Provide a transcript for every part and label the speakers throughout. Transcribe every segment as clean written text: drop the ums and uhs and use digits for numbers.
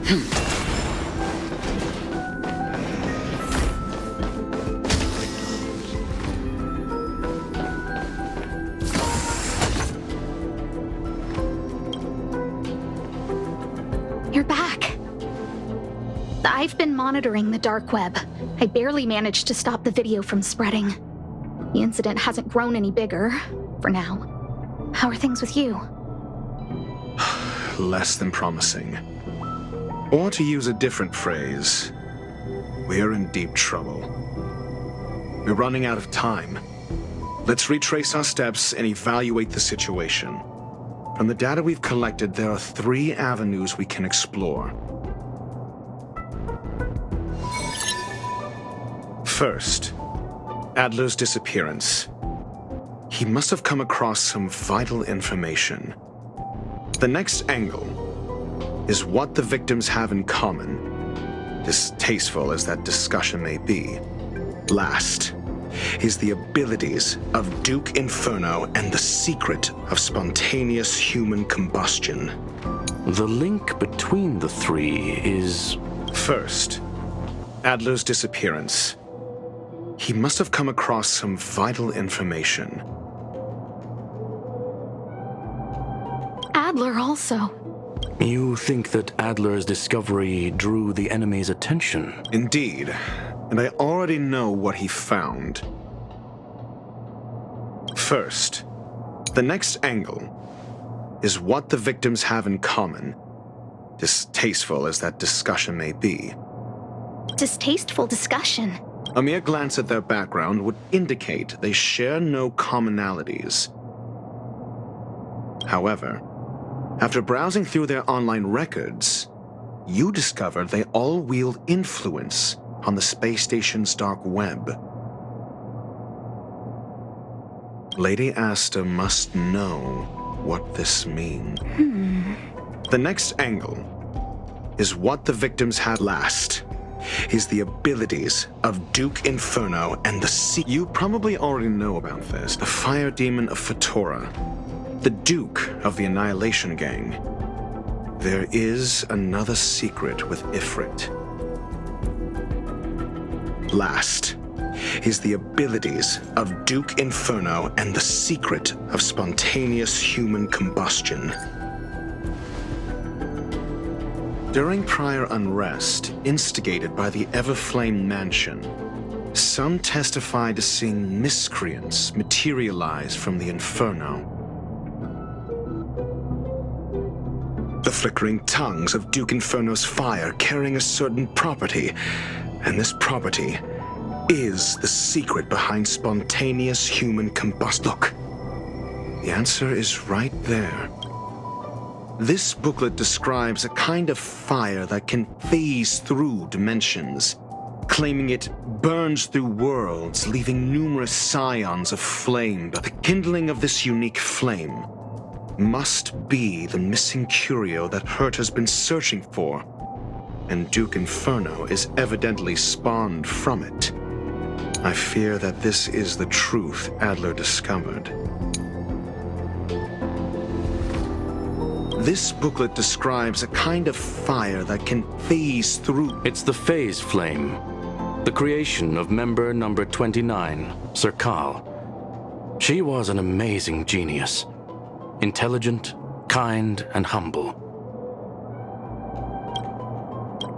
Speaker 1: You're back. I've been monitoring the dark web. I barely managed to stop the video from spreading. The incident hasn't grown any bigger, for now. How are things with you?
Speaker 2: Less than promising. Or to use a different phrase, we're in deep trouble. We're running out of time. Let's retrace our steps and evaluate the situation. From the data we've collected, there are 3 avenues we can explore. First, Adler's disappearance. He must have come across some vital information. The next angle is what the victims have in common, distasteful as that discussion may be. Last is the abilities of Duke Inferno and the secret of spontaneous human combustion.
Speaker 3: The link between the 3 is...
Speaker 2: First, Adler's disappearance. He must have come across some vital information.
Speaker 1: Adler also.
Speaker 3: You think that Adler's discovery drew the enemy's attention?
Speaker 2: Indeed, and I already know what he found. First, the next angle is what the victims have in common, distasteful as that discussion may be.
Speaker 1: Distasteful discussion?
Speaker 2: A mere glance at their background would indicate they share no commonalities. However, after browsing through their online records, you discovered they all wield influence on the space station's dark web. Lady Asta must know what this means. The next angle is what the victims had last. Is the abilities of Duke Inferno and the You probably already know about this. The fire demon of Fatora, the Duke of the Annihilation Gang. There is another secret with Ifrit. Last is the abilities of Duke Inferno and the secret of spontaneous human combustion. During prior unrest, instigated by the Everflame Mansion, some testified to seeing miscreants materialize from the Inferno. The flickering tongues of Duke Inferno's fire carrying a certain property, and this property is the secret behind spontaneous human combustion. Look, the answer is right there. This booklet describes a kind of fire that can phase through dimensions, claiming it burns through worlds, leaving numerous scions of flame. But the kindling of this unique flame must be the missing curio that Hurt has been searching for, and Duke Inferno is evidently spawned from it. I fear that this is the truth Adler discovered. This booklet describes a kind of fire that can phase through.
Speaker 3: It's the phase flame, the creation of member number 29, Serkal. She was an amazing genius, intelligent, kind, and humble.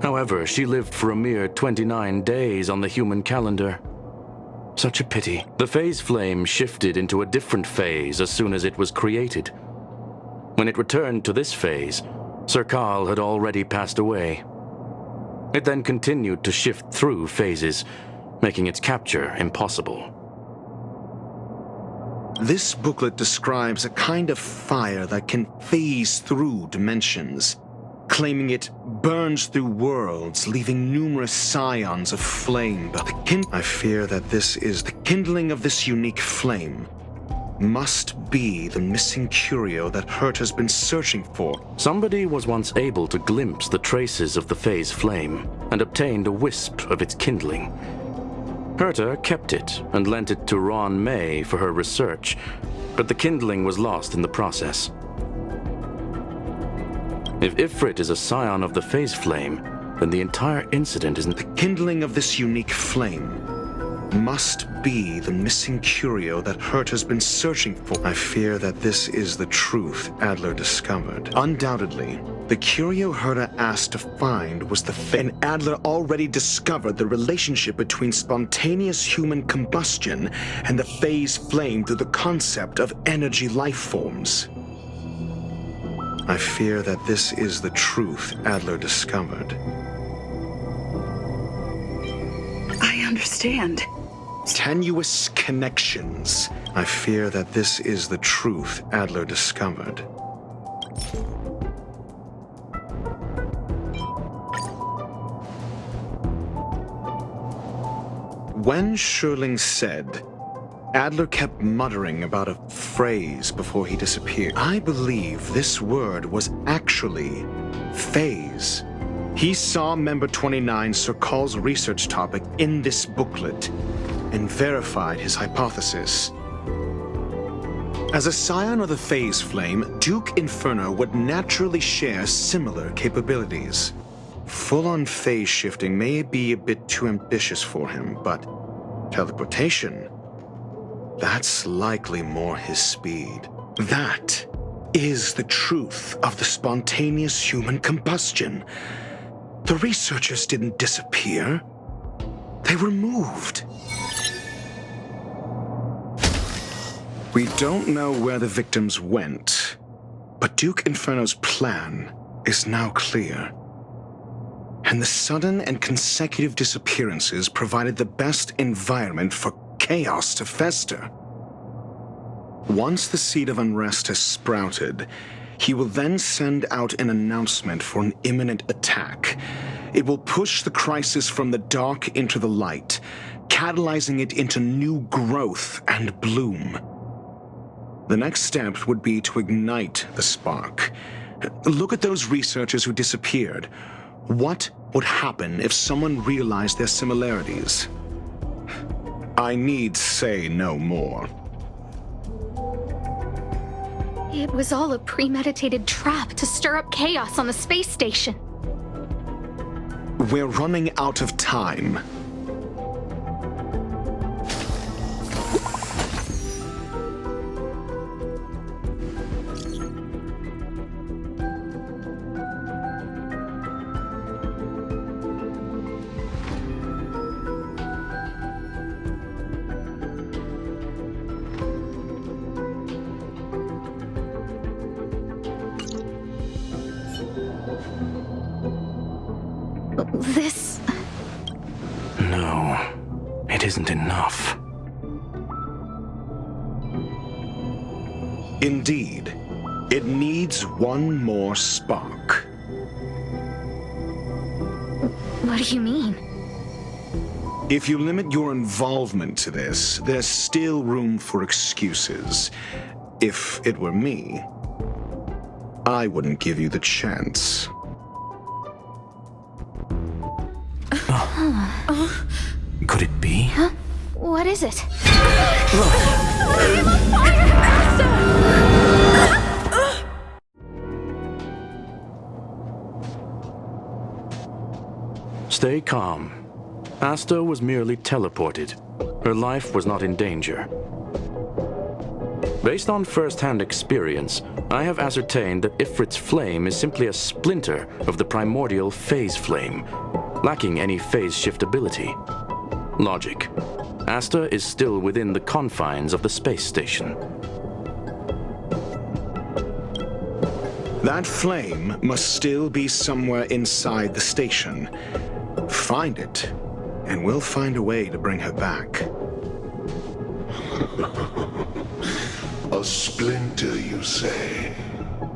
Speaker 3: However, she lived for a mere 29 days on the human calendar. Such a pity. The phase flame shifted into a different phase as soon as it was created. When it returned to this phase, Serkal had already passed away. It then continued to shift through phases, making its capture impossible.
Speaker 2: This booklet describes a kind of fire that can phase through dimensions, claiming it burns through worlds, leaving numerous scions of flame. But I fear that this is the kindling of this unique flame must be the missing curio that Hurt has been searching for.
Speaker 3: Somebody was once able to glimpse the traces of the phase flame and obtained a wisp of its kindling. Herta kept it and lent it to Ron May for her research, but the kindling was lost in the process. If Ifrit is a scion of the phase flame, then the entire incident isn't...
Speaker 2: The kindling of this unique flame must be the missing curio that Hurt has been searching for. I fear that this is the truth Adler discovered. Undoubtedly, the curio Herta asked to find was the and Adler already discovered the relationship between spontaneous human combustion and the phase flame through the concept of energy life forms. I fear that this is the truth Adler discovered.
Speaker 4: I understand.
Speaker 2: Tenuous connections. I fear that this is the truth Adler discovered. When Schurling said, Adler kept muttering about a phrase before he disappeared. I believe this word was actually phase. He saw Member 29 Sir Call's research topic in this booklet and verified his hypothesis. As a scion of the phase flame, Duke Inferno would naturally share similar capabilities. Full-on phase shifting may be a bit too ambitious for him, but teleportation, that's likely more his speed. That is the truth of the spontaneous human combustion. The researchers didn't disappear. They were moved. We don't know where the victims went, but Duke Inferno's plan is now clear. And the sudden and consecutive disappearances provided the best environment for chaos to fester. Once the seed of unrest has sprouted, he will then send out an announcement for an imminent attack. It will push the crisis from the dark into the light, catalyzing it into new growth and bloom. The next step would be to ignite the spark. Look at those researchers who disappeared. What would happen if someone realized their similarities? I need say no more.
Speaker 1: It was all a premeditated trap to stir up chaos on the space station.
Speaker 2: We're running out of time.
Speaker 1: This...
Speaker 3: No, it isn't enough.
Speaker 2: Indeed, it needs one more spark.
Speaker 1: What do you mean?
Speaker 2: If you limit your involvement to this, there's still room for excuses. If it were me, I wouldn't give you the chance.
Speaker 3: Could it be?
Speaker 1: Huh? What is it?
Speaker 3: Stay calm. Asta was merely teleported. Her life was not in danger. Based on first-hand experience, I have ascertained that Ifrit's flame is simply a splinter of the primordial phase flame, lacking any phase shift ability. Logic. Asta is still within the confines of the space station.
Speaker 2: That flame must still be somewhere inside the station. Find it, and we'll find a way to bring her back.
Speaker 5: A splinter, you say?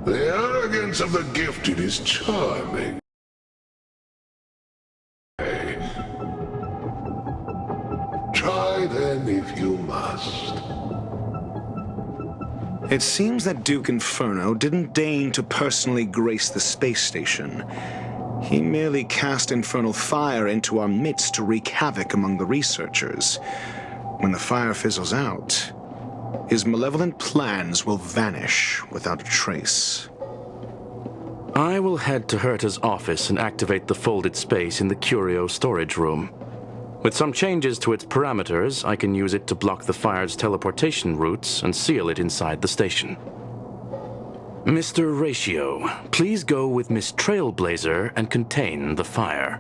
Speaker 5: The arrogance of the gifted is charming. Try then if you must.
Speaker 2: It seems that Duke Inferno didn't deign to personally grace the space station. He merely cast infernal fire into our midst to wreak havoc among the researchers. When the fire fizzles out, his malevolent plans will vanish without a trace.
Speaker 3: I will head to Herta's office and activate the folded space in the curio storage room. With some changes to its parameters, I can use it to block the fire's teleportation routes and seal it inside the station. Mr. Ratio, please go with Miss Trailblazer and contain the fire.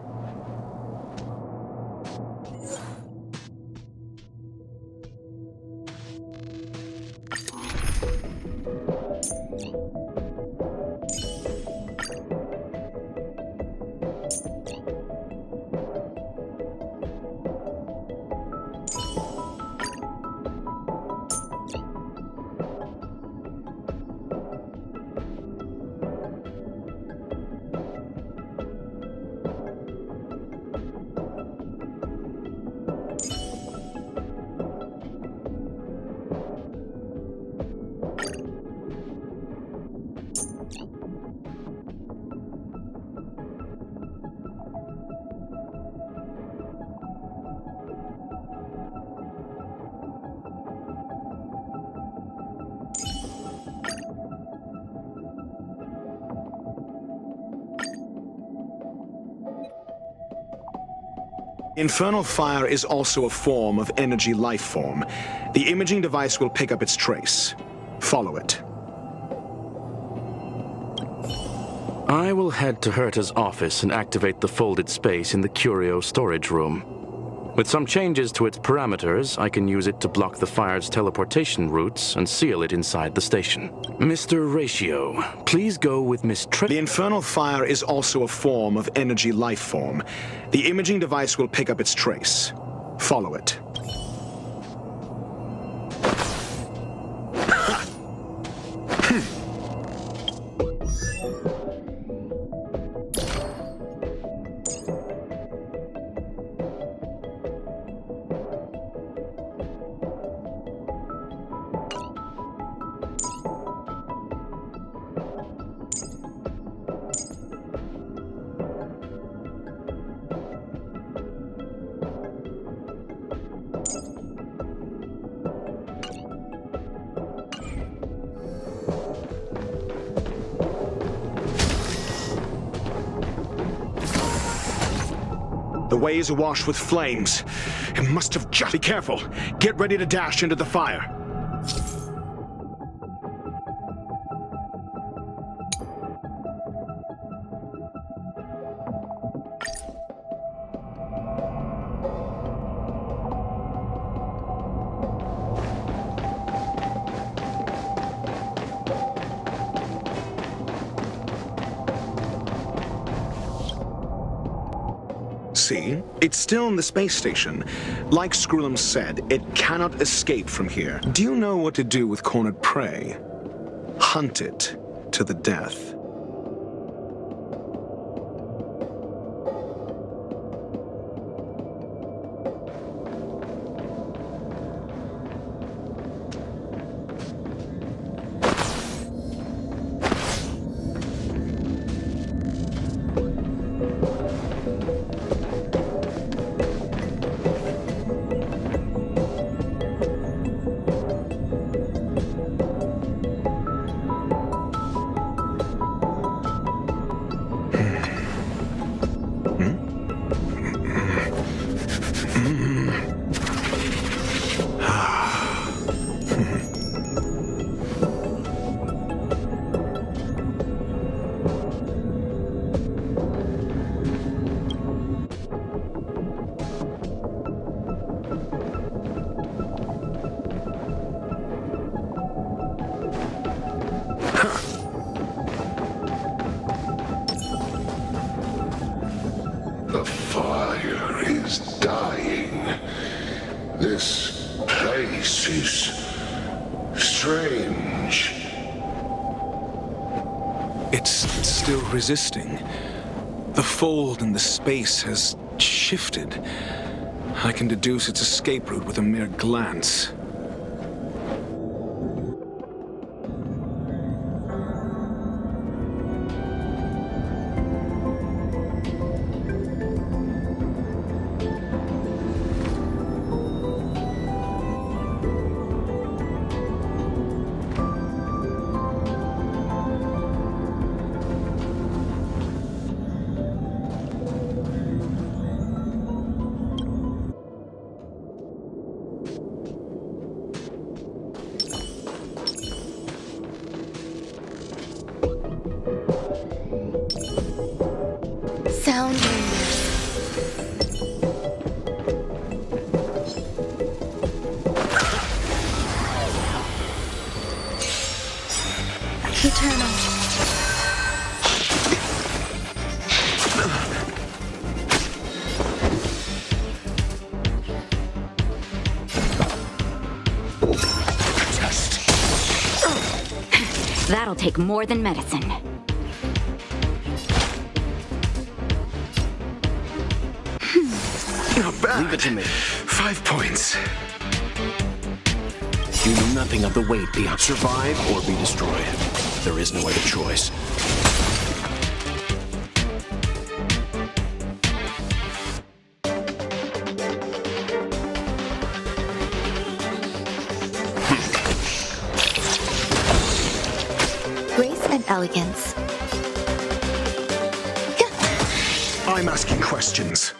Speaker 2: Infernal fire is also a form of energy life form. The imaging device will pick up its trace. Follow it.
Speaker 3: I will head to Herta's office and activate the folded space in the curio storage room. With some changes to its parameters, I can use it to block the fire's teleportation routes and seal it inside the station. Mr. Ratio, please go with Miss
Speaker 2: The infernal fire is also a form of energy life form. The imaging device will pick up its trace. Follow it. The way is awash with flames. It must have just... Be careful. Get ready to dash into the fire. See? It's still in the space station. Like Skrullum said, it cannot escape from here. Do you know what to do with cornered prey? Hunt it to the death.
Speaker 5: The fire is dying. This place is strange.
Speaker 2: It's still resisting. The fold in the space has shifted. I can deduce its escape route with a mere glance.
Speaker 6: take more than medicine.
Speaker 2: Not bad.
Speaker 7: Leave it to me.
Speaker 2: 5 points.
Speaker 7: You know nothing of the weight beyond survive or be destroyed. There is no other choice.
Speaker 6: Grace and elegance.
Speaker 2: I'm asking questions.